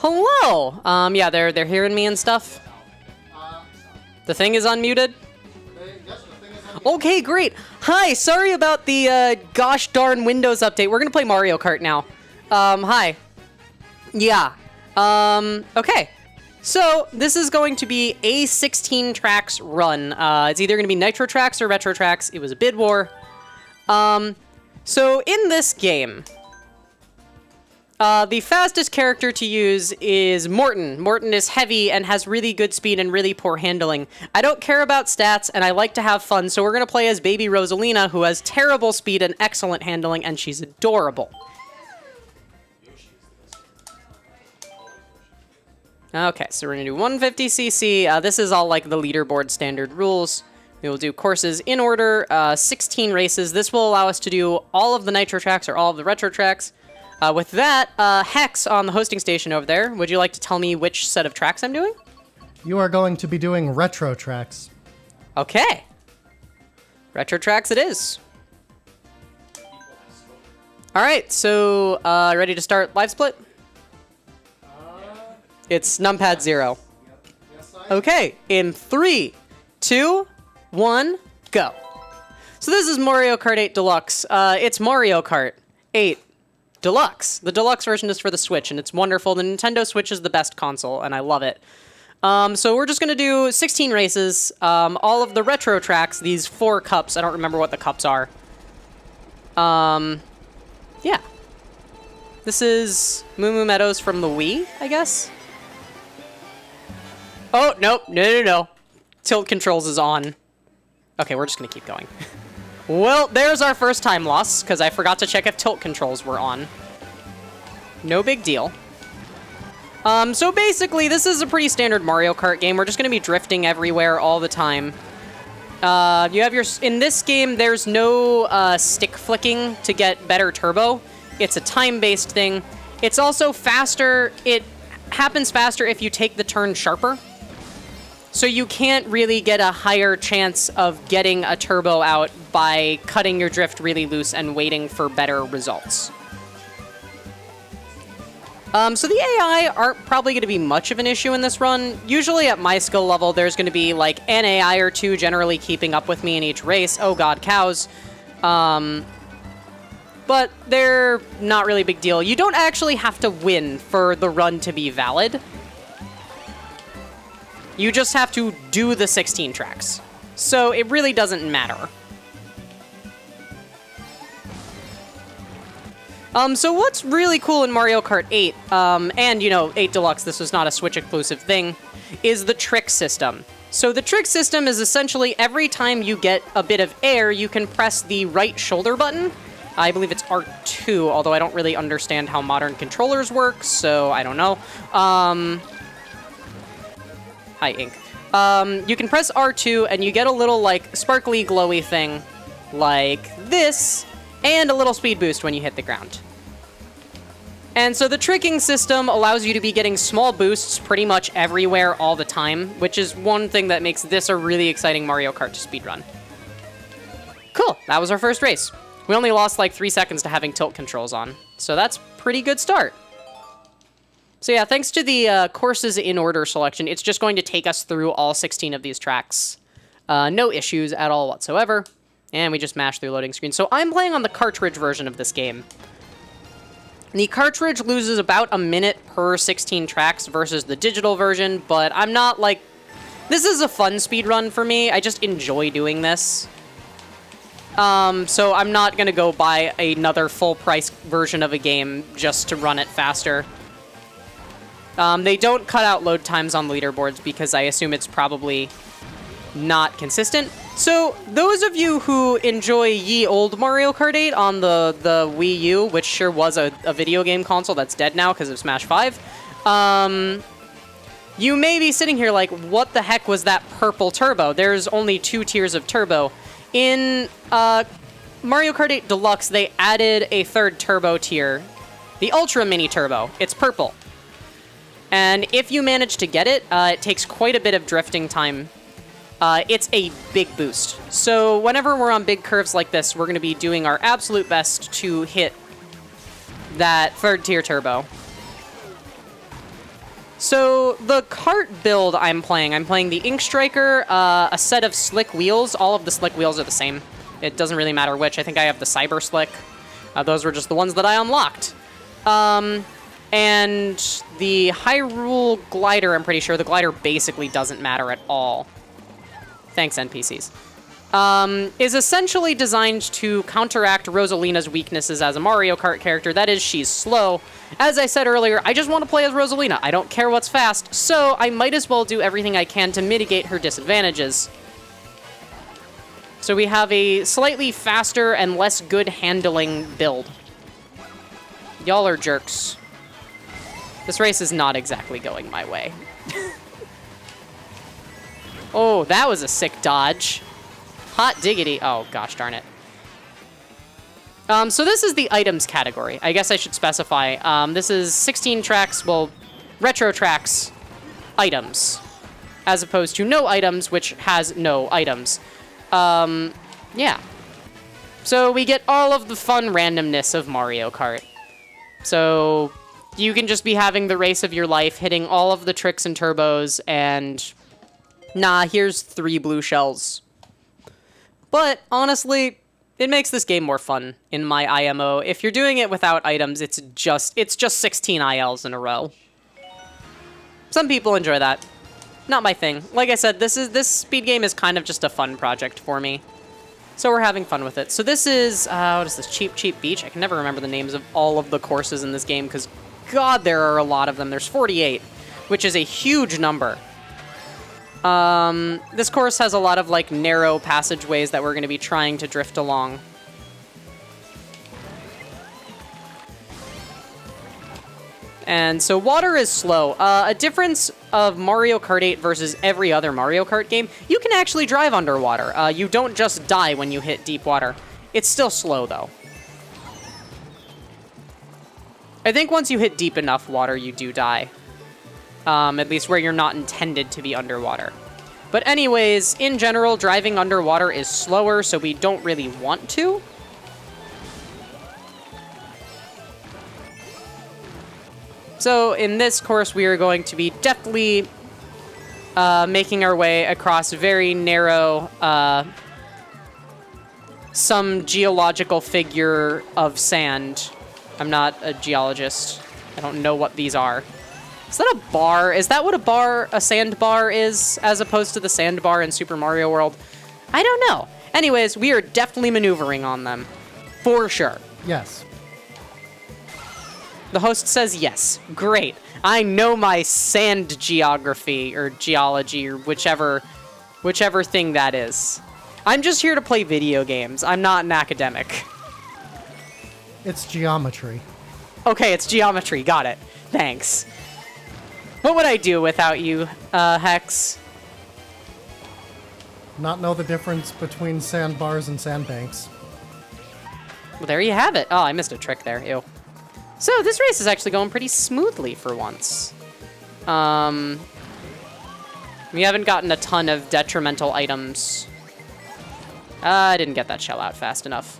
Hello! Yeah, they're hearing me and stuff. The thing is unmuted? Okay, great. Hi, sorry about the gosh darn Windows update. We're gonna play Mario Kart now. Hi. Yeah. Okay. So, this is going to be a 16 tracks run. It's either gonna be Nitro tracks or Retro tracks. It was a bid war. So in this game, the fastest character to use is Morton. Morton is heavy and has really good speed and really poor handling. I don't care about stats, and I like to have fun, so we're going to play as baby Rosalina, who has terrible speed and excellent handling, and she's adorable. Okay, so we're going to do 150cc. This is all like the leaderboard standard rules. We will do courses in order, 16 races. This will allow us to do all of the Nitro tracks or all of the Retro tracks. With that, Hex on the hosting station over there, would you like to tell me which set of tracks I'm doing? You are going to be doing Retro tracks. Okay. Retro tracks it is. All right, so ready to start live split? It's numpad 0. Okay, in 3, 2, 1, go. So this is Mario Kart 8 Deluxe. It's Mario Kart 8 Deluxe. The Deluxe version is for the Switch, and it's wonderful. The Nintendo Switch is the best console, and I love it. So we're just going to do 16 races. All of the Retro tracks, these 4 cups. I don't remember what the cups are. Yeah. This is Moo Moo Meadows from the Wii, I guess? Oh, nope. No. Tilt controls is on. Okay, we're just going to keep going. Well, there's our first time loss, because I forgot to check if tilt controls were on. No big deal. So basically, this is a pretty standard Mario Kart game. We're just going to be drifting everywhere all the time. You have in this game, there's no stick flicking to get better turbo. It's a time-based thing. It's also faster. It happens faster if you take the turn sharper. So you can't really get a higher chance of getting a turbo out by cutting your drift really loose and waiting for better results. So the AI aren't probably going to be much of an issue in this run. Usually at my skill level, there's going to be like an AI or two generally keeping up with me in each race. Oh god, cows. But they're not really a big deal. You don't actually have to win for the run to be valid. You just have to do the 16 tracks. So it really doesn't matter. So what's really cool in Mario Kart 8, and, 8 Deluxe, this was not a Switch-exclusive thing, is the trick system. So the trick system is essentially every time you get a bit of air, you can press the right shoulder button. I believe it's R2, although I don't really understand how modern controllers work, so I don't know. Hi, Ink. You can press R2, and you get a little, sparkly, glowy thing like this, and a little speed boost when you hit the ground. And so the tricking system allows you to be getting small boosts pretty much everywhere all the time, which is one thing that makes this a really exciting Mario Kart to speedrun. Cool, that was our first race. We only lost 3 seconds to having tilt controls on, so that's pretty good start. So yeah, thanks to the courses in order selection, it's just going to take us through all 16 of these tracks. No issues at all whatsoever. And we just mashed through loading screen. So I'm playing on the cartridge version of this game. The cartridge loses about a minute per 16 tracks versus the digital version, but I'm not this is a fun speed run for me. I just enjoy doing this. So I'm not going to go buy another full price version of a game just to run it faster. They don't cut out load times on leaderboards because I assume it's probably not consistent. So those of you who enjoy ye old Mario Kart 8 on the Wii U, which sure was a video game console that's dead now because of Smash 5, you may be sitting here like, what the heck was that purple turbo? There's only 2 tiers of turbo. In Mario Kart 8 Deluxe, they added a 3rd turbo tier, the Ultra Mini Turbo. It's purple. And if you manage to get it, it takes quite a bit of drifting time. It's a big boost. So whenever we're on big curves like this, we're going to be doing our absolute best to hit that 3rd tier turbo. So the kart build I'm playing the Ink Striker, a set of slick wheels. All of the slick wheels are the same. It doesn't really matter which. I think I have the Cyber Slick. Those were just the ones that I unlocked. And the Hyrule Glider, I'm pretty sure. The glider basically doesn't matter at all. Thanks, NPCs. Is essentially designed to counteract Rosalina's weaknesses as a Mario Kart character. That is, she's slow. As I said earlier, I just want to play as Rosalina. I don't care what's fast, so I might as well do everything I can to mitigate her disadvantages. So we have a slightly faster and less good handling build. Y'all are jerks. This race is not exactly going my way. Oh, that was a sick dodge. Hot diggity. Oh, gosh darn it. So this is the items category. I guess I should specify. This is 16 tracks, well, retro tracks, items, as opposed to no items, which has no items. Yeah. So we get all of the fun randomness of Mario Kart. So you can just be having the race of your life, hitting all of the tricks and turbos, and nah, here's 3 blue shells. But honestly, it makes this game more fun in my IMO. If you're doing it without items, it's just 16 ILs in a row. Some people enjoy that. Not my thing. Like I said, this speed game is kind of just a fun project for me. So we're having fun with it. So this is, what is this, Cheap Cheap Beach? I can never remember the names of all of the courses in this game because, God, there are a lot of them. There's 48, which is a huge number. This course has a lot of, like, narrow passageways that we're going to be trying to drift along. And so water is slow. A difference of Mario Kart 8 versus every other Mario Kart game, you can actually drive underwater. You don't just die when you hit deep water. It's still slow, though. I think once you hit deep enough water, you do die. At least where you're not intended to be underwater. But anyways, in general, driving underwater is slower, so we don't really want to. So in this course, we are going to be deftly making our way across very narrow, some geological figure of sand. I'm not a geologist. I don't know what these are. Is that a bar? Is that what a sandbar is, as opposed to the sandbar in Super Mario World? I don't know. Anyways, we are definitely maneuvering on them. For sure. Yes. The host says yes. Great. I know my sand geography, or geology, or whichever thing that is. I'm just here to play video games. I'm not an academic. It's geometry. Okay, it's geometry. Got it. Thanks. What would I do without you, Hex? Not know the difference between sandbars and sandbanks. Well, there you have it. Oh, I missed a trick there. Ew. So this race is actually going pretty smoothly for once. We haven't gotten a ton of detrimental items. I didn't get that shell out fast enough.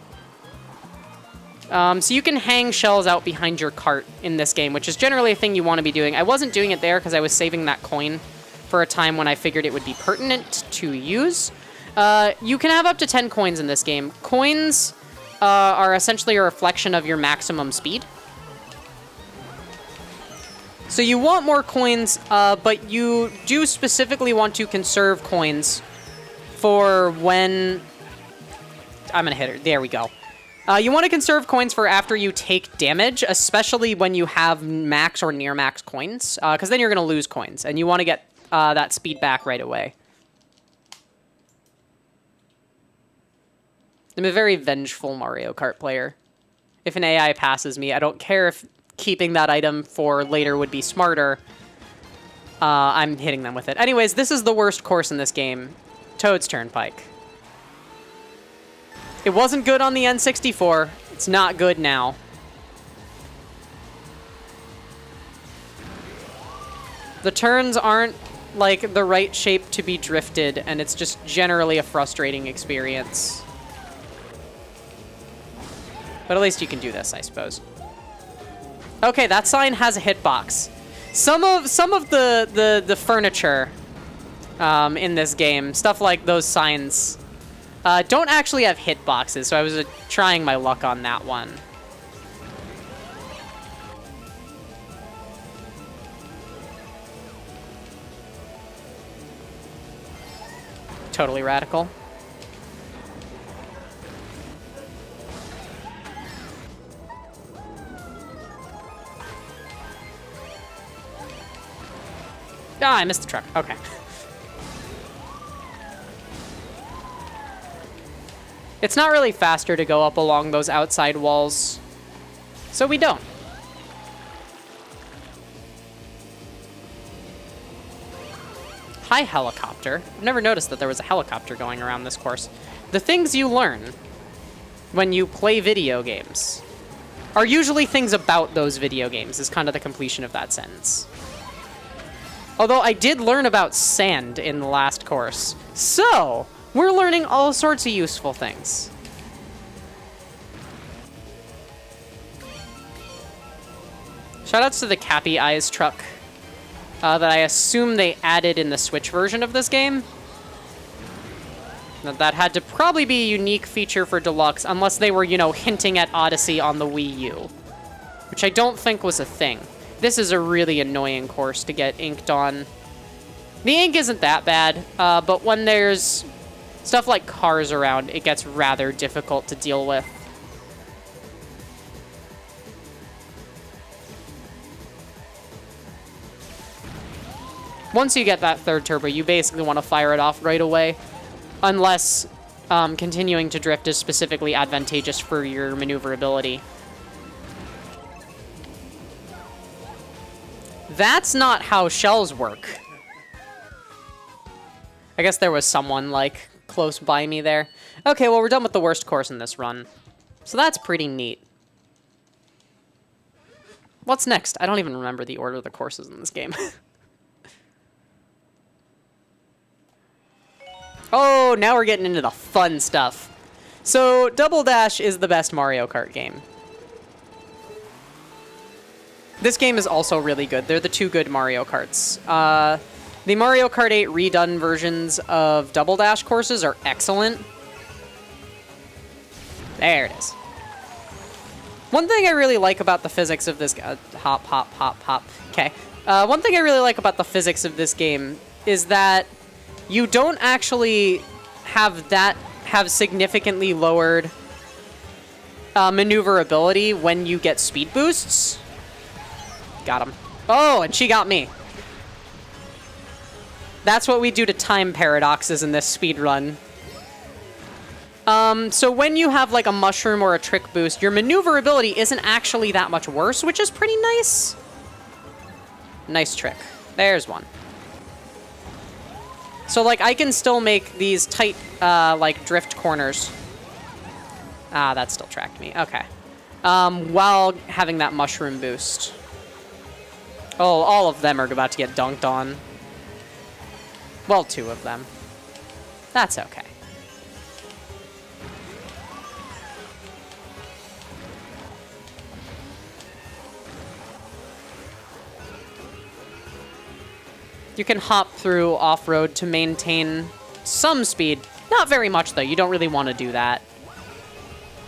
So you can hang shells out behind your cart in this game, which is generally a thing you want to be doing. I wasn't doing it there because I was saving that coin for a time when I figured it would be pertinent to use. You can have up to 10 coins in this game. Coins are essentially a reflection of your maximum speed. So you want more coins, but you do specifically want to conserve coins for when... I'm going to hit her. There we go. You want to conserve coins for after you take damage, especially when you have max or near max coins, because then you're going to lose coins, and you want to get that speed back right away. I'm a very vengeful Mario Kart player. If an AI passes me, I don't care if keeping that item for later would be smarter. I'm hitting them with it. Anyways, this is the worst course in this game. Toad's Turnpike. It wasn't good on the N64. It's not good now. The turns aren't, like, the right shape to be drifted, and it's just generally a frustrating experience. But at least you can do this, I suppose. Okay, that sign has a hitbox. Some of the furniture in this game, stuff like those signs, don't actually have hitboxes, so I was trying my luck on that one. Totally radical. Ah, I missed the truck. Okay. It's not really faster to go up along those outside walls, so we don't. Hi, helicopter. I've never noticed that there was a helicopter going around this course. The things you learn when you play video games are usually things about those video games, is kind of the completion of that sentence. Although I did learn about sand in the last course. So, we're learning all sorts of useful things. Shoutouts to the Cappy Eyes truck that I assume they added in the Switch version of this game. That had to probably be a unique feature for Deluxe, unless they were, you know, hinting at Odyssey on the Wii U, which I don't think was a thing. This is a really annoying course to get inked on. The ink isn't that bad, but when there's stuff like cars around, it gets rather difficult to deal with. Once you get that third turbo, you basically want to fire it off right away, unless continuing to drift is specifically advantageous for your maneuverability. That's not how shells work. I guess there was someone, like, close by me there. Okay, well, we're done with the worst course in this run. So that's pretty neat. What's next? I don't even remember the order of the courses in this game. Oh, now we're getting into the fun stuff. So, Double Dash is the best Mario Kart game. This game is also really good. They're the two good Mario Karts. The Mario Kart 8 redone versions of Double Dash courses are excellent. There it is. One thing I really like about the physics of this... hop, hop, hop, hop. Okay. One thing I really like about the physics of this game is that you don't actually have significantly lowered maneuverability when you get speed boosts. Got him. Oh, and she got me. That's what we do to time paradoxes in this speed run. So when you have like a mushroom or a trick boost, your maneuverability isn't actually that much worse, which is pretty nice. Nice trick. There's one. So like I can still make these tight like drift corners. Ah, that still tracked me. Okay. While having that mushroom boost. Oh, all of them are about to get dunked on. Well, two of them. That's okay. You can hop through off-road to maintain some speed. Not very much, though. You don't really want to do that.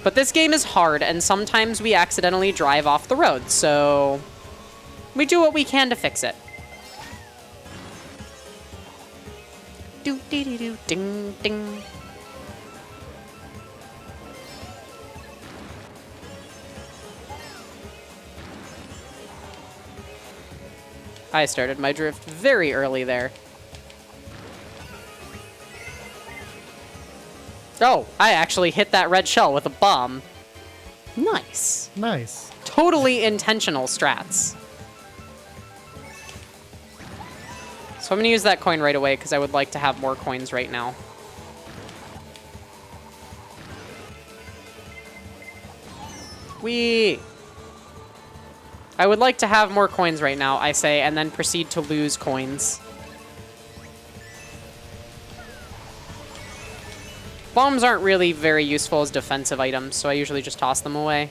But this game is hard, and sometimes we accidentally drive off the road, so we do what we can to fix it. Do-dee-dee-doo, ding, ding. I started my drift very early there. Oh, I actually hit that red shell with a bomb. Nice. Nice. Totally intentional strats. So I'm going to use that coin right away because I would like to have more coins right now. Whee! I would like to have more coins right now, I say, and then proceed to lose coins. Bombs aren't really very useful as defensive items, so I usually just toss them away.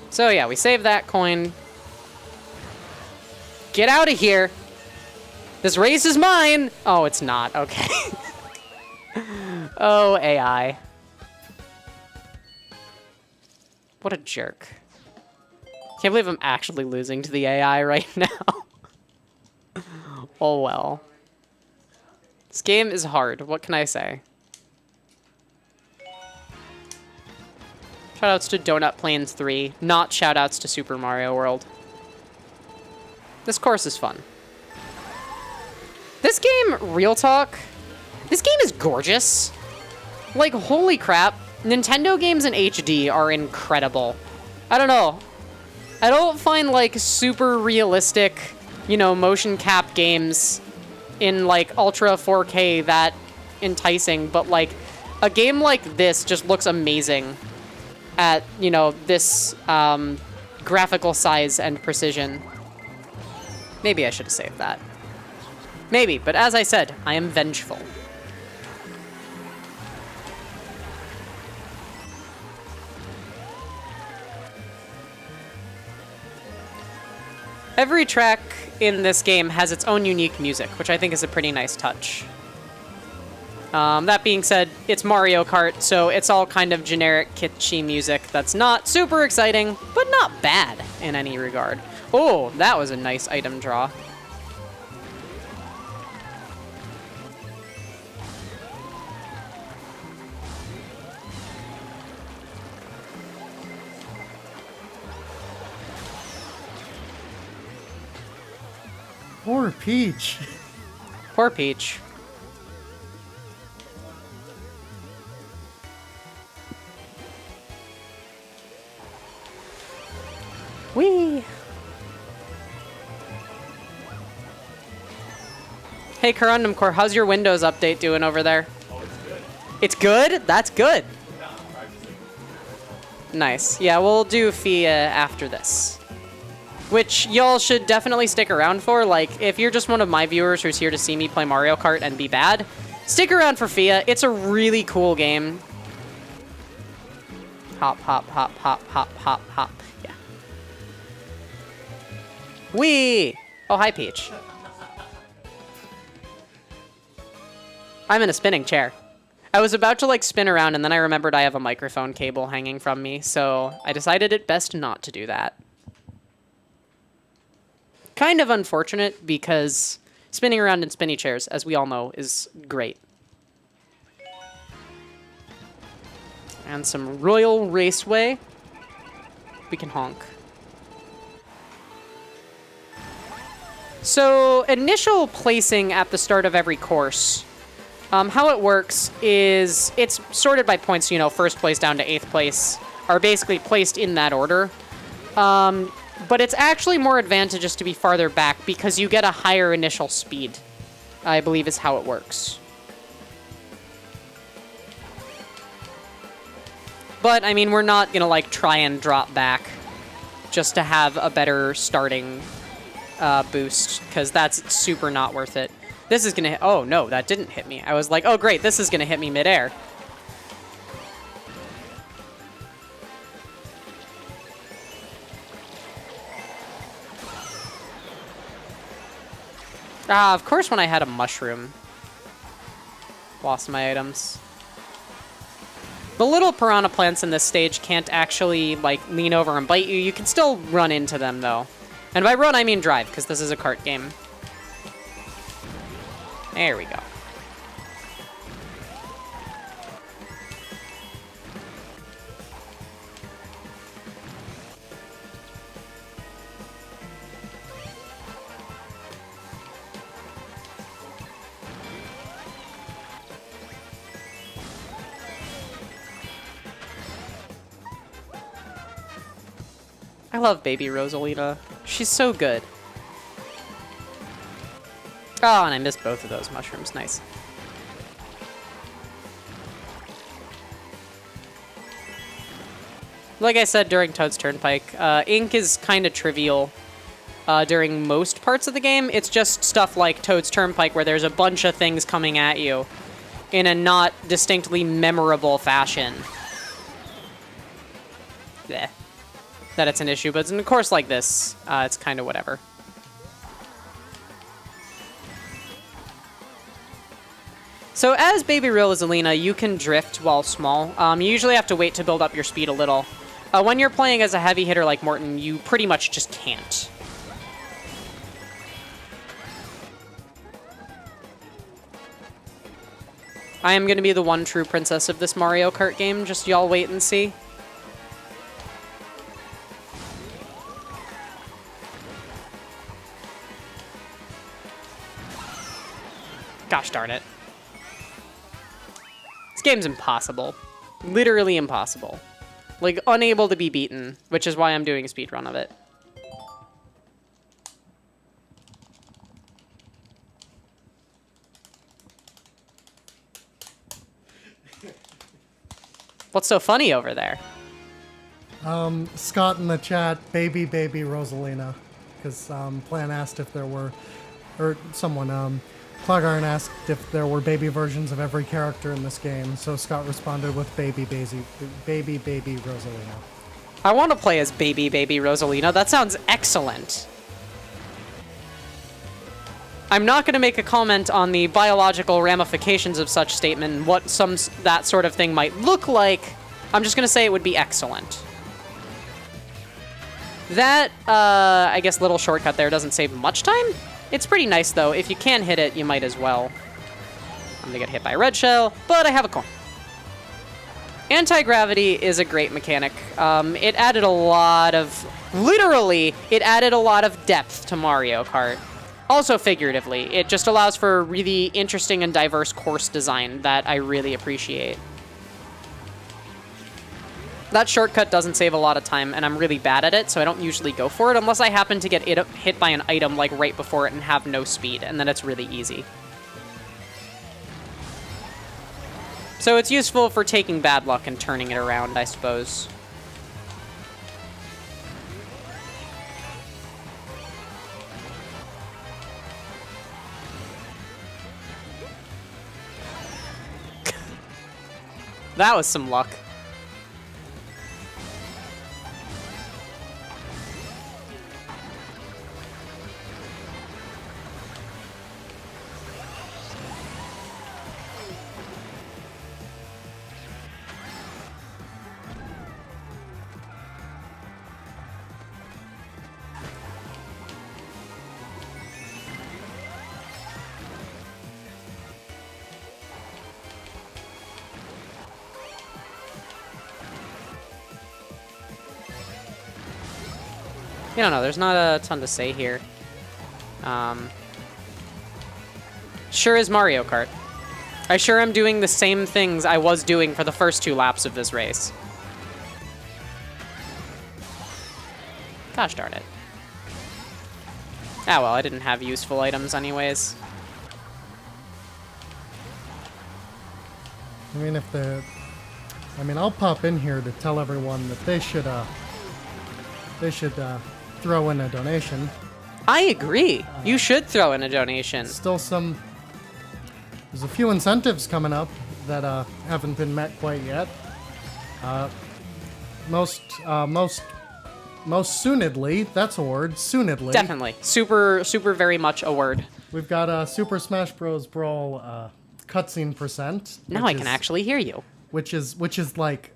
So yeah, we save that coin. Get out of here. This race is mine. Oh, it's not. Okay. Oh, AI. What a jerk. Can't believe I'm actually losing to the AI right now. Oh well. This game is hard. What can I say? Shoutouts to Donut Plains 3, not shoutouts to Super Mario World. This course is fun. This game, real talk, this game is gorgeous. Like, holy crap. Nintendo games in HD are incredible. I don't know. I don't find, like, super realistic, you know, motion cap games in, like, Ultra 4K that enticing, but, like, a game like this just looks amazing at, you know, this graphical size and precision. Maybe I should have saved that. Maybe, but as I said, I am vengeful. Every track in this game has its own unique music, which I think is a pretty nice touch. That being said, it's Mario Kart, so it's all kind of generic, kitschy music that's not super exciting, but not bad in any regard. Oh, that was a nice item draw. Poor Peach. Poor Peach. Whee! Hey, Corundum Core, how's your Windows update doing over there? Oh, it's good. It's good? That's good. Yeah, I'm practicing. Nice. Yeah, we'll do FIA after this. Which y'all should definitely stick around for. Like, if you're just one of my viewers who's here to see me play Mario Kart and be bad, stick around for FIA. It's a really cool game. Hop, hop, hop, hop, hop, hop, hop. Yeah. Whee! Oh, hi, Peach. I'm in a spinning chair. I was about to, like, spin around, and then I remembered I have a microphone cable hanging from me, so I decided it best not to do that. Kind of unfortunate, because spinning around in spinny chairs, as we all know, is great. And some Royal Raceway. We can honk. So, initial placing at the start of every course. How it works is it's sorted by points, you know, first place down to 8th place are basically placed in that order. But it's actually more advantageous to be farther back because you get a higher initial speed, I believe is how it works. But, I mean, we're not going to, like, try and drop back just to have a better starting boost, because that's super not worth it. This is going to hit... Oh, no, that didn't hit me. I was like, oh, great, this is going to hit me midair. Ah, of course when I had a mushroom. Lost my items. The little piranha plants in this stage can't actually, like, lean over and bite you. You can still run into them, though. And by run, I mean drive, because this is a kart game. There we go. I love baby Rosalina. She's so good. Oh, and I missed both of those mushrooms. Nice. Like I said during Toad's Turnpike, ink is kind of trivial during most parts of the game. It's just stuff like Toad's Turnpike where there's a bunch of things coming at you in a not distinctly memorable fashion. Bleh. that it's an issue, but in a course like this, it's kind of whatever. So as Baby Rosalina, you can drift while small. You usually have to wait to build up your speed a little. When you're playing as a heavy hitter like Morton, you pretty much just can't. I am going to be the one true princess of this Mario Kart game, just y'all wait and see. Gosh darn it. This game's impossible. Literally impossible. Like, unable to be beaten, which is why I'm doing a speedrun of it. What's so funny over there? Scott in the chat, baby Rosalina. Because Plan asked if there were, or someone, Clogarn asked if there were baby versions of every character in this game, so Scott responded with baby Rosalina. I want to play as baby Rosalina. That sounds excellent. I'm not going to make a comment on the biological ramifications of such statement and what that sort of thing might look like. I'm just going to say it would be excellent. That, I guess, little shortcut there doesn't save much time. It's pretty nice, though. If you can hit it, you might as well. I'm going to get hit by a red shell, but I have a coin. Anti-gravity is a great mechanic. It added a lot of... Literally, it added a lot of depth to Mario Kart. Also figuratively. It just allows for a really interesting and diverse course design that I really appreciate. That shortcut doesn't save a lot of time, and I'm really bad at it, so I don't usually go for it, unless I happen to get hit by an item like right before it and have no speed, and then it's really easy. So it's useful for taking bad luck and turning it around, I suppose. That was some luck. I don't know, there's not a ton to say here. Sure is Mario Kart. I sure am doing the same things I was doing for the first 2 laps of this race. Gosh darn it. Ah well, I didn't have useful items anyways. I mean, I'll pop in here to tell everyone that they should throw in a donation. I agree. You should throw in a donation. There's a few incentives coming up that haven't been met quite yet. Most soonedly, that's a word, soonedly. Definitely. Super very much a word. We've got Super Smash Bros. Brawl cutscene percent. Now I can actually hear you. Which is like,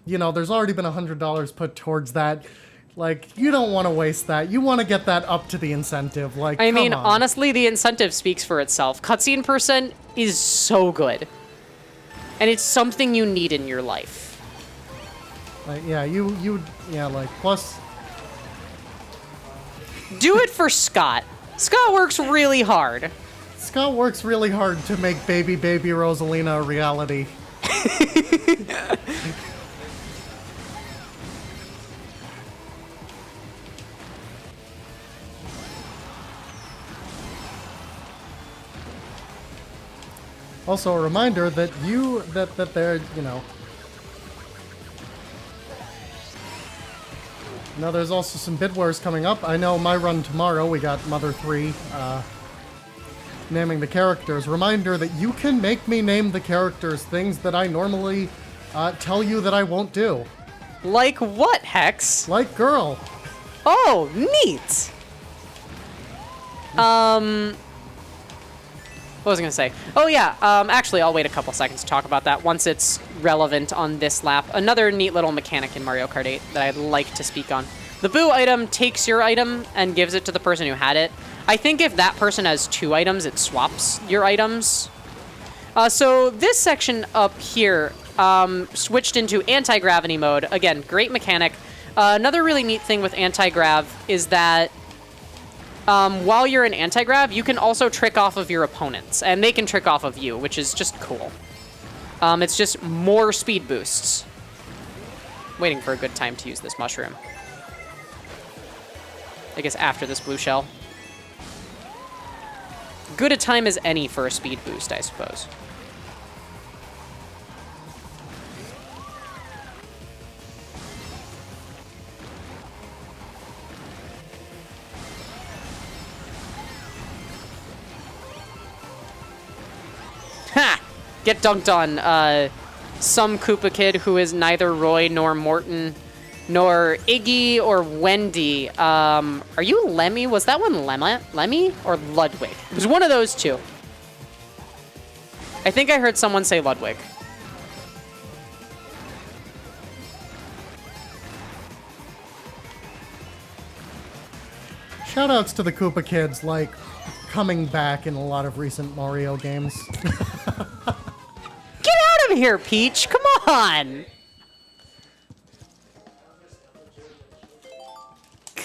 there's already been $100 put towards that. Like, you don't want to waste that. You want to get that up to the incentive. Like, I mean, come on. honestly, the incentive speaks for itself. Cutscene percent is so good. And it's something you need in your life. Like, yeah, like, plus... Do it for Scott. Scott works really hard. Scott works really hard to make baby Rosalina a reality. Also, a reminder that they're, Now, there's also some bid wars coming up. I know my run tomorrow, we got Mother 3, naming the characters. Reminder that you can make me name the characters, things that I normally tell you that I won't do. Like what, Hex? Like girl. Oh, neat. What was I gonna say? Oh yeah, actually I'll wait a couple seconds to talk about that once it's relevant on this lap. Another neat little mechanic in Mario Kart 8 that I'd like to speak on. The Boo item takes your item and gives it to the person who had it. I think if that person has 2 items, it swaps your items. So this section up here switched into anti-gravity mode. Again, great mechanic. Another really neat thing with anti-grav is that while you're in anti-grav, you can also trick off of your opponents, and they can trick off of you, which is just cool. It's just more speed boosts. Waiting for a good time to use this mushroom. I guess after this blue shell. Good a time as any for a speed boost, I suppose. Ha! Get dunked on. Some Koopa kid who is neither Roy nor Morton nor Iggy or Wendy. Are you Lemmy? Was that one Lemmy or Ludwig? It was one of those two. I think I heard someone say Ludwig. Shoutouts to the Koopa kids, like, coming back in a lot of recent Mario games. Get out of here, Peach! Come on!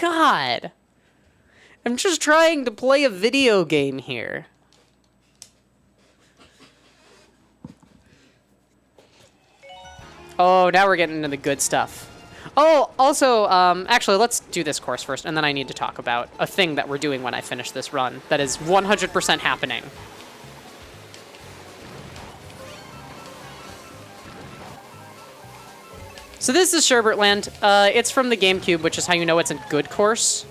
God. I'm just trying to play a video game here. Oh, now we're getting into the good stuff. Oh, also, actually, let's do this course first, and then I need to talk about a thing that we're doing when I finish this run that is 100% happening. So this is Sherbertland. It's from the GameCube, which is how you know it's a good course.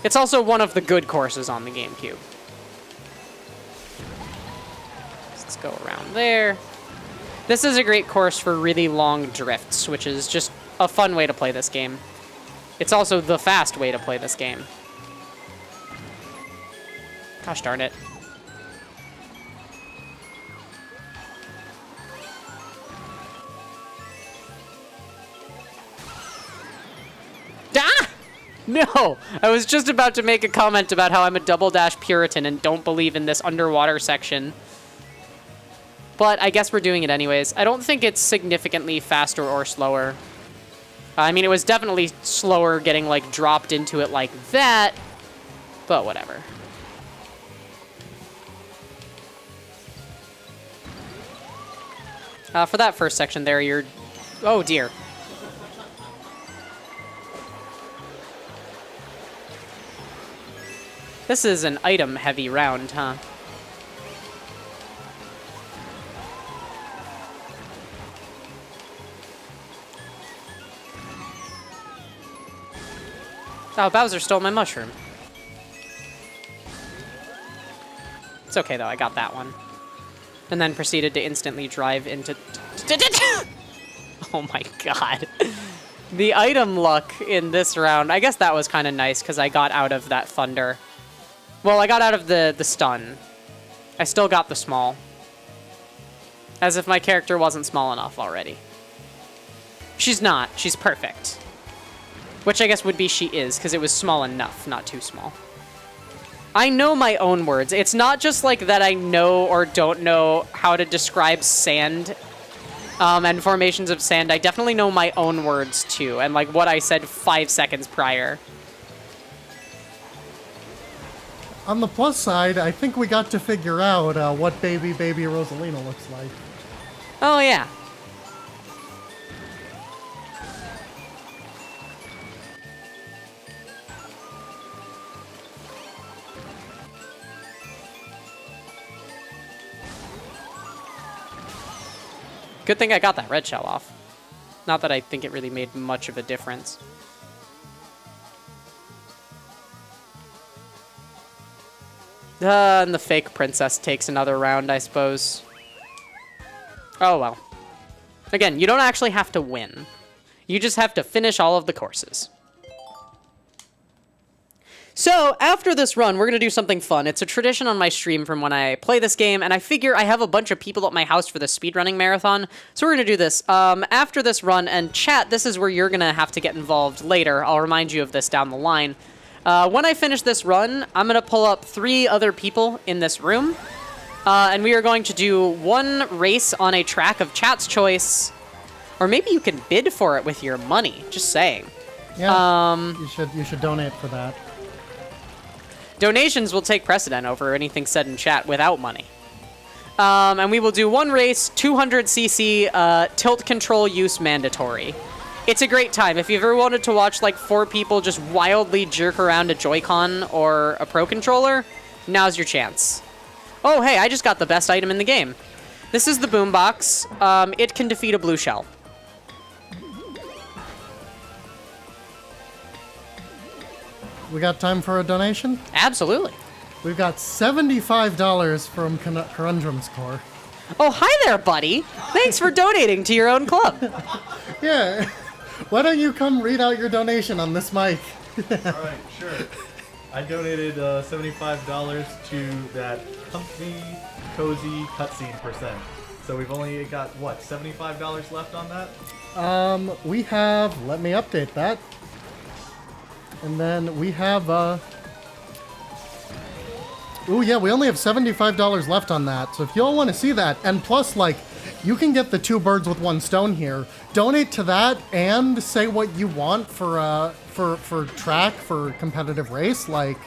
It's also one of the good courses on the GameCube. Let's go around there. This is a great course for really long drifts, which is just a fun way to play this game. It's also the fast way to play this game. Gosh darn it. Ah! No! I was just about to make a comment about how I'm a double dash Puritan and don't believe in this underwater section. But I guess we're doing it anyways. I don't think it's significantly faster or slower. I mean, it was definitely slower getting, like, dropped into it like that, but whatever. For that first section there, you're... Oh, dear. This is an item-heavy round, huh? Oh, Bowser stole my mushroom. It's okay, though. I got that one. And then proceeded to instantly drive into... Oh, my God. The item luck in this round, I guess that was kind of nice, because I got out of that thunder. Well, I got out of the stun. I still got the small. As if my character wasn't small enough already. She's not. She's perfect. Which I guess would be she is, because it was small enough, not too small. I know my own words. It's not just like that I know or don't know how to describe sand and formations of sand. I definitely know my own words, too, and like what I said 5 seconds prior. On the plus side, I think we got to figure out what baby Rosalina looks like. Oh, yeah. Good thing I got that red shell off. Not that I think it really made much of a difference. And the fake princess takes another round, I suppose. Oh, well. Again, you don't actually have to win. You just have to finish all of the courses. So, after this run, we're going to do something fun. It's a tradition on my stream from when I play this game, and I figure I have a bunch of people at my house for the speedrunning marathon, so we're going to do this. After this run, and chat, this is where you're going to have to get involved later. I'll remind you of this down the line. When I finish this run, I'm going to pull up 3 other people in this room, and we are going to do one race on a track of chat's choice, or maybe you can bid for it with your money, just saying. Yeah, you should donate for that. Donations will take precedent over anything said in chat without money. And we will do one race, 200cc, tilt control use mandatory. It's a great time. If you've ever wanted to watch like 4 people just wildly jerk around a Joy-Con or a Pro Controller, now's your chance. Oh, hey, I just got the best item in the game. This is the boombox. It can defeat a blue shell. We got time for a donation? Absolutely. We've got $75 from Conundrum's Core. Oh, hi there, buddy. Thanks for donating to your own club. Yeah. Why don't you come read out your donation on this mic? Alright, sure. I donated $75 to that comfy, cozy cutscene %. So we've only got, what, $75 left on that? We have, let me update that. And then we have, oh yeah, we only have $75 left on that. So if y'all want to see that, and plus, like, you can get the 2 birds with 1 stone here. Donate to that and say what you want for track, for competitive race. Like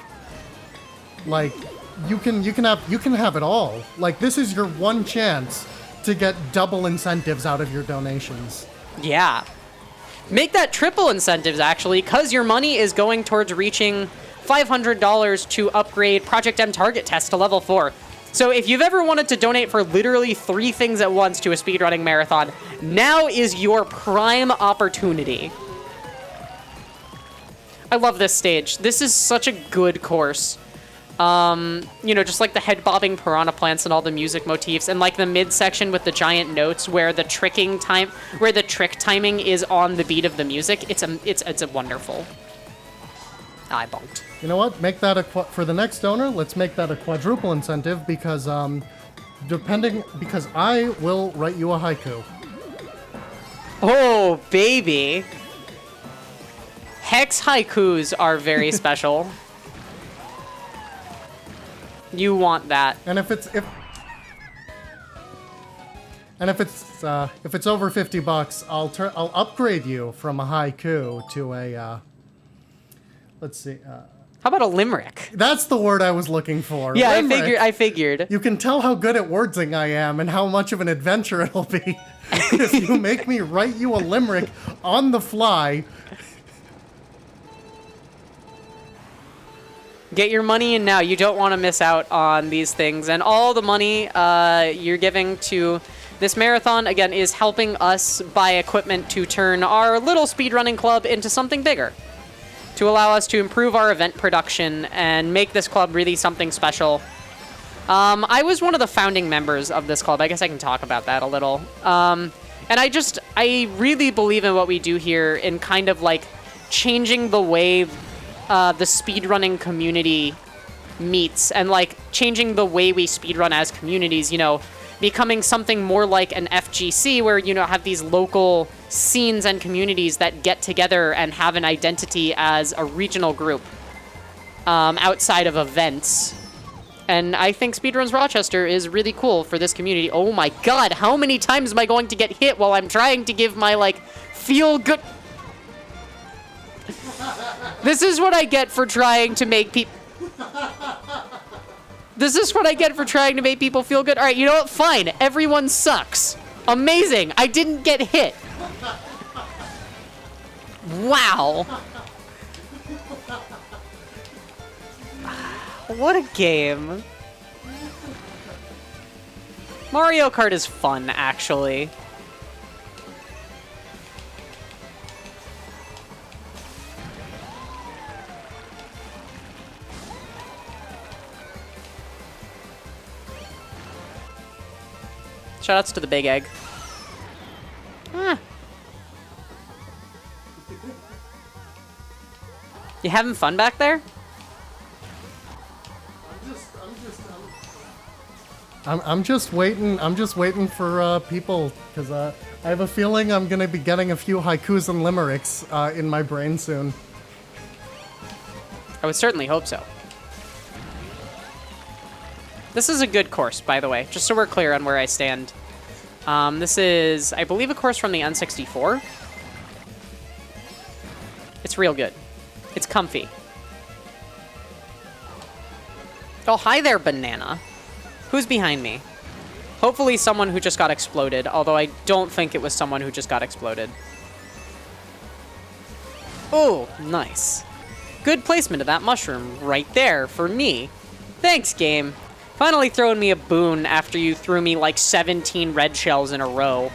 you can have it all. Like, this is your one chance to get double incentives out of your donations. Yeah. Make that triple incentives, actually, because your money is going towards reaching $500 to upgrade Project M Target Test to level 4. So if you've ever wanted to donate for literally 3 things at once to a speedrunning marathon, now is your prime opportunity. I love this stage. This is such a good course. You know, just like the head-bobbing piranha plants and all the music motifs, and like the midsection with the giant notes where the trick timing is on the beat of the music. It's a wonderful. I bonked. You know what? Make that for the next donor. Let's make that a quadruple incentive because because I will write you a haiku. Oh baby. Hex haikus are very special. You want that. And if it's over $50, I'll upgrade you from a haiku to a let's see. How about a limerick? That's the word I was looking for. Yeah, Limerick. I figured. You can tell how good at wordsing I am and how much of an adventure it'll be if you make me write you a limerick on the fly. Get your money in now. You don't want to miss out on these things. And all the money you're giving to this marathon, again, is helping us buy equipment to turn our little speedrunning club into something bigger, to allow us to improve our event production and make this club really something special. I was one of the founding members of this club. I guess I can talk about that a little. And I really believe in what we do here in kind of like changing the way the speedrunning community meets and like changing the way we speedrun as communities, you know, becoming something more like an FGC where, you know, have these local scenes and communities that get together and have an identity as a regional group outside of events. And I think Speedruns Rochester is really cool for this community. Oh my god, how many times am I going to get hit while I'm trying to give my, like, feel good... This is what I get for trying to make people... This is what I get for trying to make people feel good. All right, you know what? Fine. Everyone sucks. Amazing. I didn't get hit. Wow. What a game. Mario Kart is fun, actually. Shoutouts to the Big Egg. You having fun back there? I'm just waiting. I'm just waiting for people because I have a feeling I'm gonna be getting a few haikus and limericks in my brain soon. I would certainly hope so. This is a good course, by the way, just so we're clear on where I stand. This is, I believe, a course from the N64. It's real good. It's comfy. Oh, hi there, banana. Who's behind me? Hopefully someone who just got exploded, although I don't think it was someone who just got exploded. Oh, nice. Good placement of that mushroom right there for me. Thanks, game. Finally throwing me a boon after you threw me like 17 red shells in a row.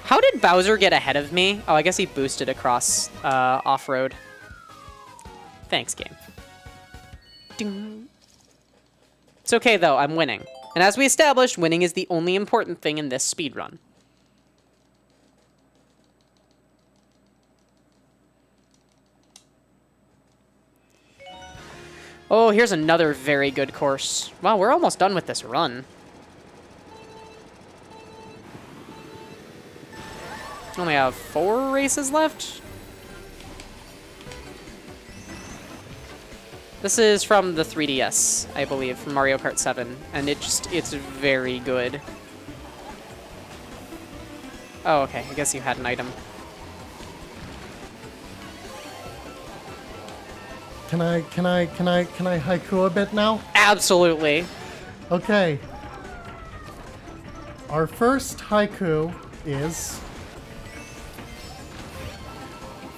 How did Bowser get ahead of me? Oh, I guess he boosted across off-road. Thanks, game. Ding. It's okay, though. I'm winning. And as we established, winning is the only important thing in this speedrun. Oh, here's another very good course. Wow, we're almost done with this run. Only have 4 races left. This is from the 3DS, I believe, from Mario Kart 7, and it's very good. Oh, okay, I guess you had an item. Can I haiku a bit now? Absolutely. Okay. Our first haiku is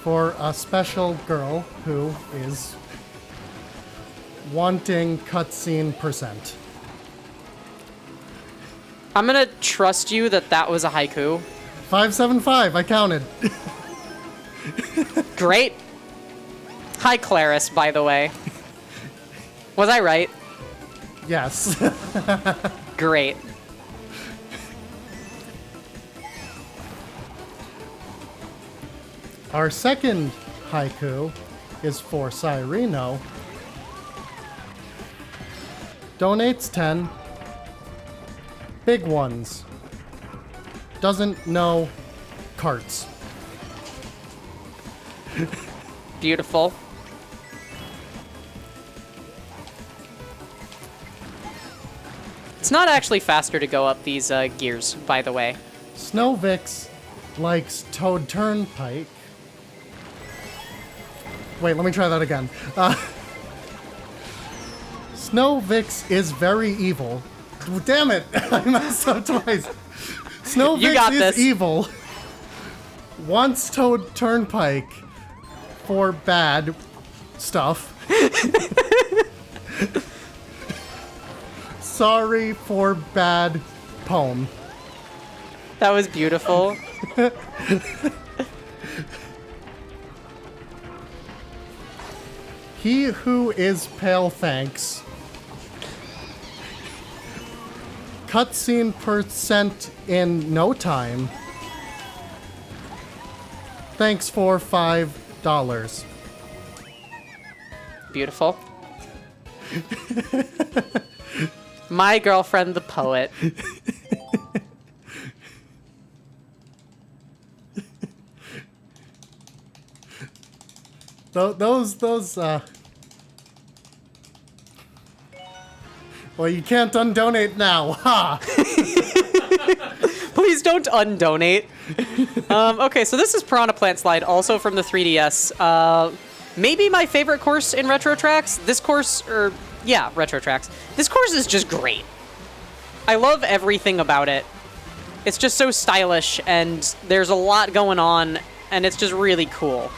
for a special girl who is wanting cutscene %. I'm gonna trust you that that was a haiku. 575, I counted. Great. Hi, Claris, by the way. Was I right? Yes. Great. Our second haiku is for Cyreno. Donates 10. Big ones. Doesn't know carts. Beautiful. It's not actually faster to go up these gears, by the way. Snowvix likes Toad Turnpike. Wait, let me try that again. Snowvix is very evil. Damn it! I messed up twice. Snowvix is this. evil. Wants Toad Turnpike for bad stuff. Sorry for bad poem. That was beautiful. He who is pale thanks. Cutscene % in no time. Thanks for $5. Beautiful. My girlfriend, the poet. Those, well, you can't undonate now, ha! Please don't undonate. Okay, so this is Piranha Plant Slide, also from the 3DS. Maybe my favorite course in Retro Tracks. This course, yeah, Retro Tracks. This course is just great. I love everything about it. It's just so stylish, and there's a lot going on, and it's just really cool.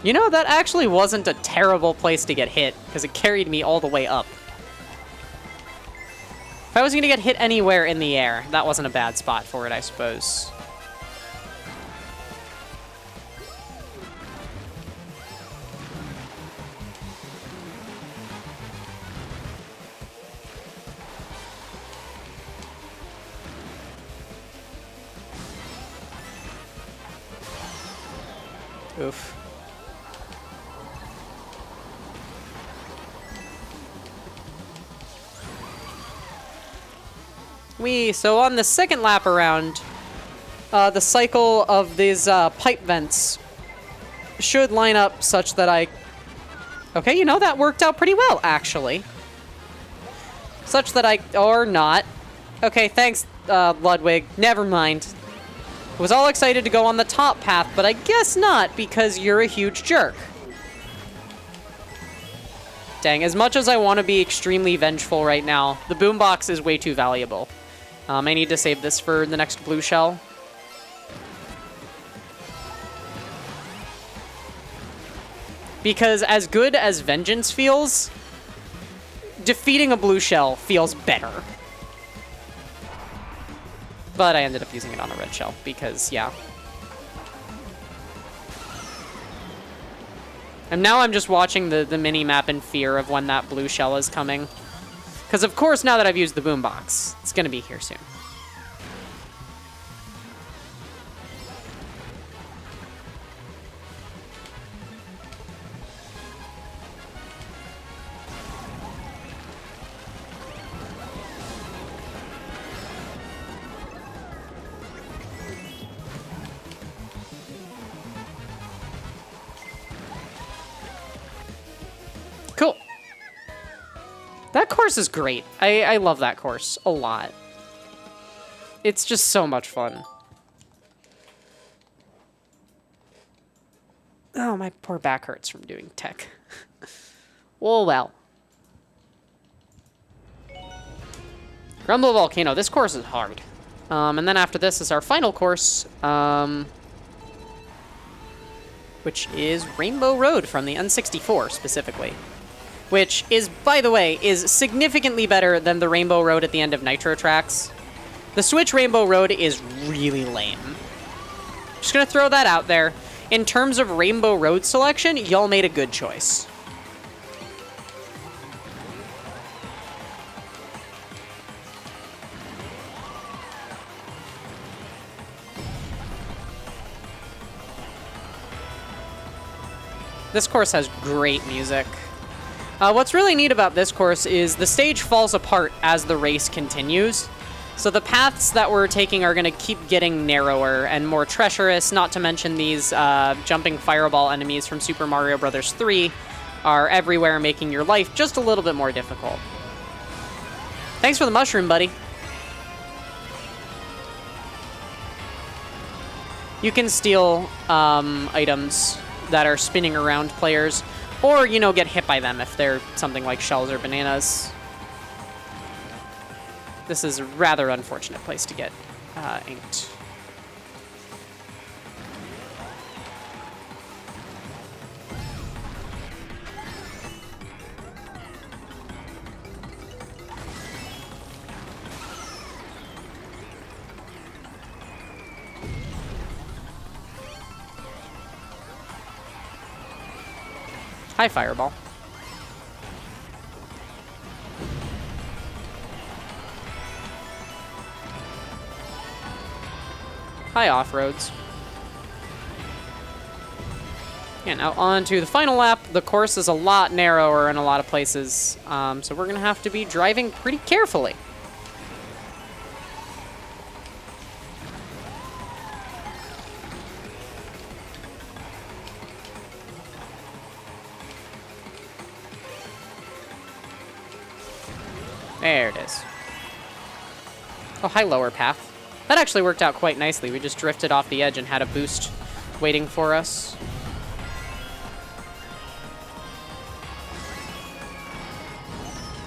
You know, that actually wasn't a terrible place to get hit, because it carried me all the way up. If I was going to get hit anywhere in the air, that wasn't a bad spot for it, I suppose. Oof. So on the second lap around, the cycle of these pipe vents should line up such that I... Okay, you know, that worked out pretty well, actually. Such that I... Or not. Okay, thanks, Ludwig. Never mind. I was all excited to go on the top path, but I guess not, because you're a huge jerk. Dang, as much as I want to be extremely vengeful right now, the boombox is way too valuable. I need to save this for the next blue shell. Because as good as vengeance feels, defeating a blue shell feels better. But I ended up using it on a red shell because, yeah. And now I'm just watching the mini-map in fear of when that blue shell is coming. Because, of course, now that I've used the boombox, it's going to be here soon. Cool. That course is great. I love that course a lot. It's just so much fun. Oh, my poor back hurts from doing tech. Oh, well. Grumble Volcano. This course is hard. And then after this is our final course, which is Rainbow Road from the N64 specifically. Which is, by the way, is significantly better than the Rainbow Road at the end of Nitro Tracks. The Switch Rainbow Road is really lame. Just gonna throw that out there. In terms of Rainbow Road selection, y'all made a good choice. This course has great music. What's really neat about this course is the stage falls apart as the race continues. So the paths that we're taking are going to keep getting narrower and more treacherous, not to mention these jumping fireball enemies from Super Mario Bros. 3 are everywhere, making your life just a little bit more difficult. Thanks for the mushroom, buddy. You can steal items that are spinning around players, or, you know, get hit by them if they're something like shells or bananas. This is a rather unfortunate place to get inked. Hi, Fireball. Hi, Off-Roads. Yeah, now on to the final lap. The course is a lot narrower in a lot of places, so we're going to have to be driving pretty carefully. There it is. Oh, hi, lower path. That actually worked out quite nicely. We just drifted off the edge and had a boost waiting for us.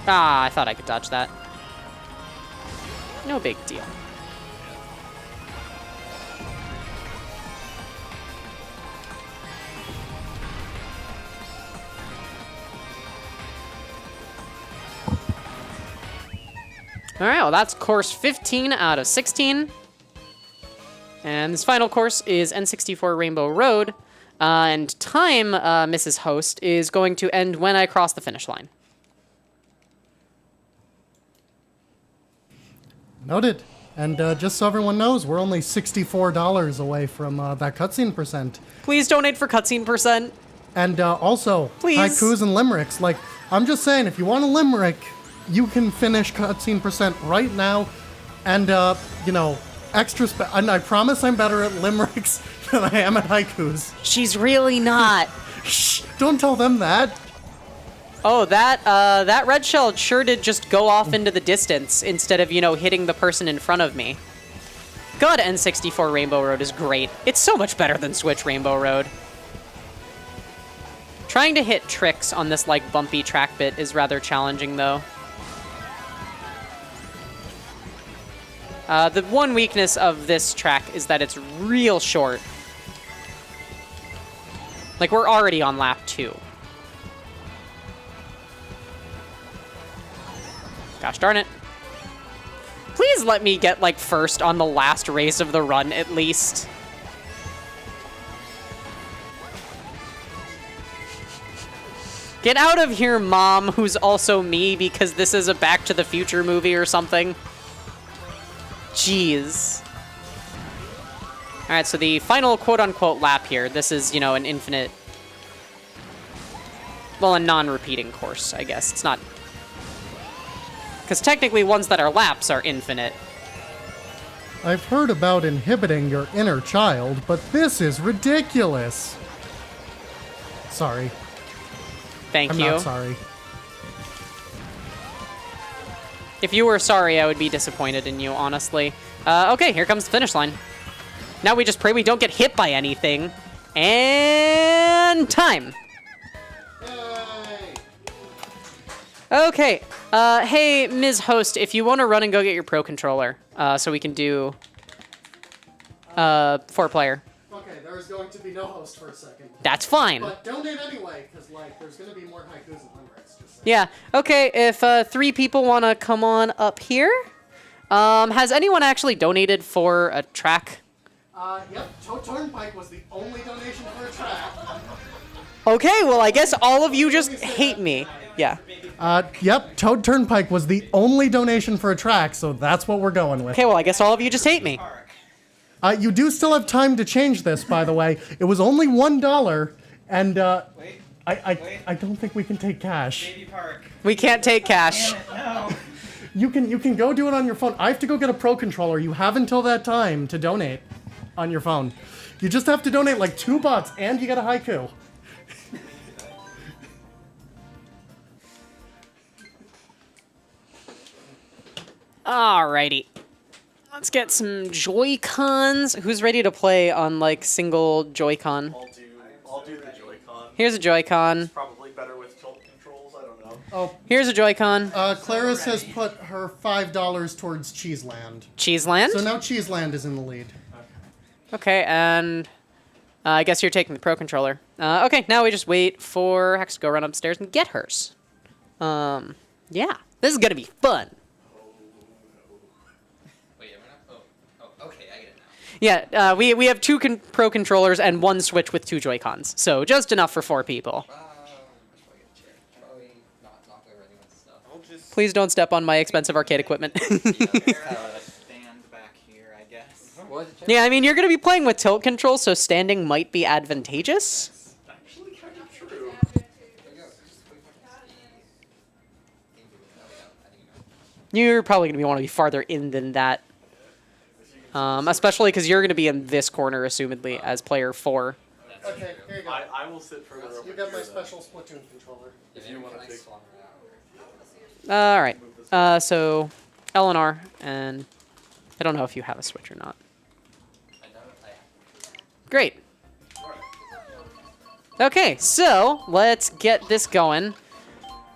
Ah, I thought I could dodge that. No big deal. All right, well, that's course 15 out of 16. And this final course is N64 Rainbow Road. And time, Mrs. Host, is going to end when I cross the finish line. Noted. And just so everyone knows, we're only $64 away from that cutscene percent. Please donate for cutscene percent. And also, Please. haikus and limericks. Like, I'm just saying, if you want a limerick, you can finish cutscene percent right now. And, you know, and I promise I'm better at limericks than I am at haikus. She's really not. Shh, don't tell them that. Oh, that red shell sure did just go off into the distance instead of, you know, hitting the person in front of me. God, N64 Rainbow Road is great. It's so much better than Switch Rainbow Road. Trying to hit tricks on this, like, bumpy track bit is rather challenging, though. The one weakness of this track is that it's real short. Like, we're already on lap 2. Gosh darn it. Please let me get, like, first on the last race of the run, at least. Get out of here, Mom, who's also me, because this is a Back to the Future movie or something. Jeez. Alright, so the final quote-unquote lap here. This is, you know, an infinite... Well, a non-repeating course, I guess. It's not... Because technically ones that are laps are infinite. I've heard about inhibiting your inner child, but this is ridiculous. Sorry. Thank I'm you. not sorry. If you were sorry, I would be disappointed in you, honestly. Okay, here comes the finish line. Now we just pray we don't get hit by anything. And time. Okay. Hey, Ms. Host, if you want to run and go get your Pro Controller, so we can do 4-player. Okay, there is going to be no host for a second. That's fine. But donate anyway, because, like, there's going to be more haikus and limericks. Just saying. Yeah. Okay, if 3 people want to come on up here. Has anyone actually donated for a track? Yep, Toad Turnpike was the only donation for a track. Okay, well, I guess all of you just hate me. Yeah. Yep, Toad Turnpike was the only donation for a track, so that's what we're going with. Okay, well, I guess all of you just hate me. You do still have time to change this, by the way. It was only $1, and Wait. I don't think we can take cash. Baby Park. We can't take cash. Damn it, no. You can go do it on your phone. I have to go get a Pro Controller. You have until that time to donate on your phone. You just have to donate like $2, and you get a haiku. Alrighty. Let's get some Joy-Cons. Who's ready to play on, like, single Joy-Con? I'll do the Joy-Con. Here's a Joy-Con. Probably better with tilt controls, I don't know. Oh, Here's a Joy-Con. Claris has put her $5 towards Cheeseland. Cheeseland? So now Cheeseland is in the lead. Okay, and I guess you're taking the Pro Controller. Okay, now we just wait for Hex to go run upstairs and get hers. Yeah, this is gonna be fun. Okay, I get it now. Yeah, we have 2 Pro Controllers and 1 Switch with 2 Joy-Cons, so just enough for 4 people. Where should I get a chair? Probably not knock over anyone's stuff. I'll just Please don't step on my expensive arcade equipment. Stand back here, I guess. What was it, Yeah, I mean, you're gonna be playing with tilt control, so standing might be advantageous. actually kind of true. You're probably gonna want to be farther in than that. Especially because you're going to be in this corner, assumedly, as player 4. Okay, here you go. I will sit further over You got my here, special Splatoon controller. If you want to take... All right. So, Eleanor, and I don't know if you have a Switch or not. Great. Okay, so let's get this going.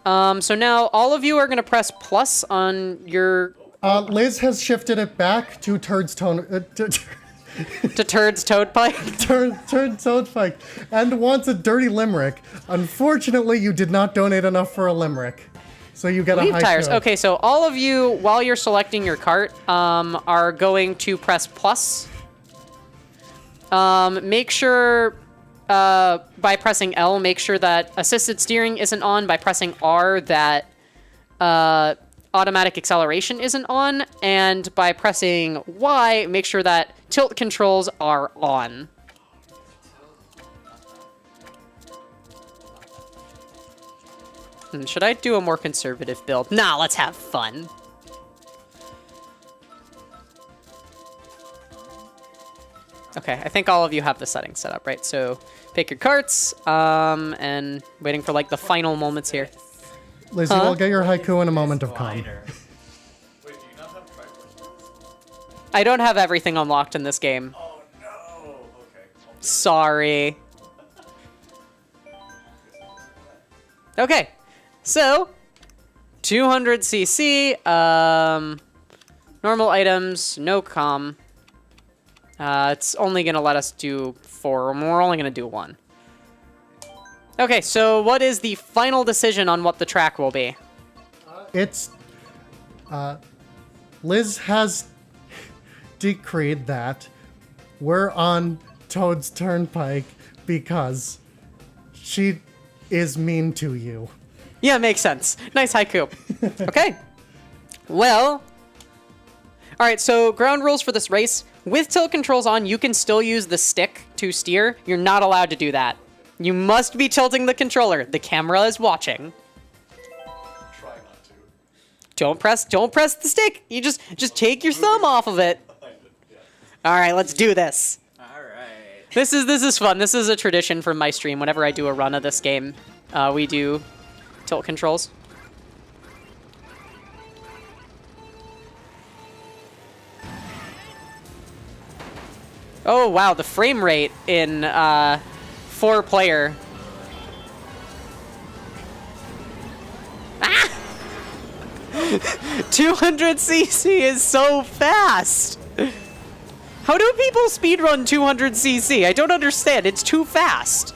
So now all of you are going to press plus on your... Liz has shifted it back to Turd's tone... to Turd's Toad Pike. Turd's Toad Pike. And wants a dirty limerick. Unfortunately, you did not donate enough for a limerick. So you get a Leaf high tires. kill. Okay, so all of you, while you're selecting your cart, are going to press plus. Make sure, by pressing L, make sure that assisted steering isn't on. By pressing R, that automatic acceleration isn't on. And by pressing Y, make sure that tilt controls are on. Should I do a more conservative build? Nah, let's have fun. Okay, I think all of you have the settings set up, right? So pick your carts, and waiting for like the final moments here. Lizzie, we'll get your haiku in a moment of calm. Wait, do you not have Triforce? I don't have everything unlocked in this game. Oh no! Okay. Sorry. Okay, so 200cc, normal items, no comm. It's only gonna let us do 4, and we're only gonna do 1. Okay, so what is the final decision on what the track will be? It's Liz has decreed that we're on Toad's Turnpike because she is mean to you. Yeah, makes sense. Nice haiku. Okay. Well, all right, so ground rules for this race. With tilt controls on, you can still use the stick to steer. You're not allowed to do that. You must be tilting the controller. The camera is watching. Try not to. Don't press the stick. You just take your thumb off of it. All right, let's do this. Alright. This is fun. This is a tradition from my stream. Whenever I do a run of this game, we do tilt controls. Oh wow, the frame rate in 4-player. Ah! 200cc is so fast. How do people speedrun 200cc? I don't understand. It's too fast.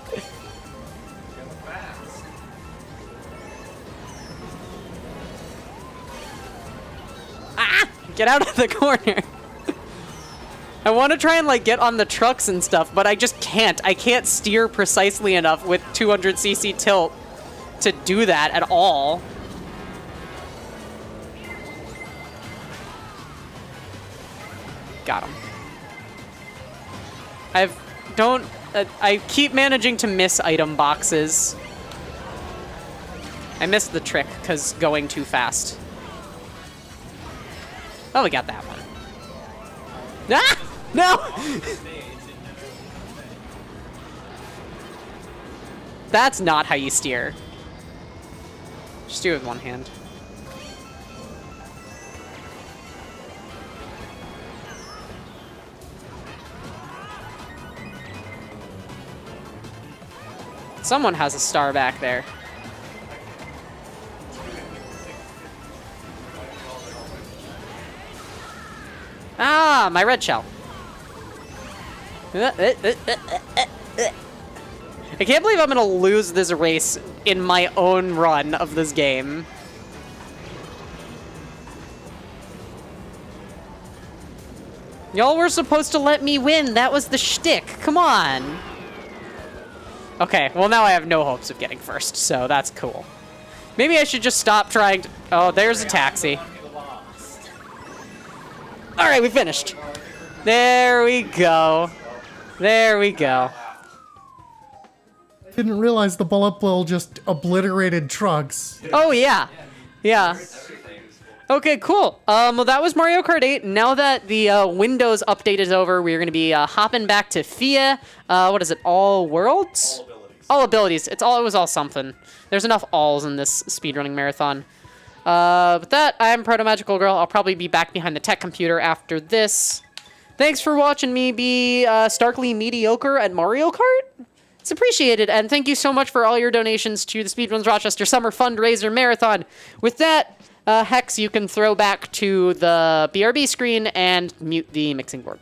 Ah! Get out of the corner. I want to try and like get on the trucks and stuff, but I just can't. I can't steer precisely enough with 200cc tilt to do that at all. Got him. I keep managing to miss item boxes. I missed the trick because going too fast. Oh, we got that one. Ah! No! That's not how you steer. Just do it with one hand. Someone has a star back there. Ah, my red shell. I can't believe I'm gonna lose this race in my own run of this game. Y'all were supposed to let me win. That was the shtick. Come on. Okay, well now I have no hopes of getting first, so that's cool. Maybe I should just stop trying to... Oh, there's a taxi. All right, we finished. There we go. There we go. I didn't realize the bullet bill just obliterated trucks. Oh, yeah. Yeah. Okay, cool. Well, that was Mario Kart 8. Now that the Windows update is over, we're going to be hopping back to FIA. What is it? All Worlds? All abilities. All abilities. It was all something. There's enough alls in this speedrunning marathon. With that, I'm protomagicalgirl. I'll probably be back behind the tech computer after this. Thanks for watching me be starkly mediocre at Mario Kart. It's appreciated, and thank you so much for all your donations to the Speedruns Rochester Summer Fundraiser Marathon. With that, Hex, you can throw back to the BRB screen and mute the mixing board.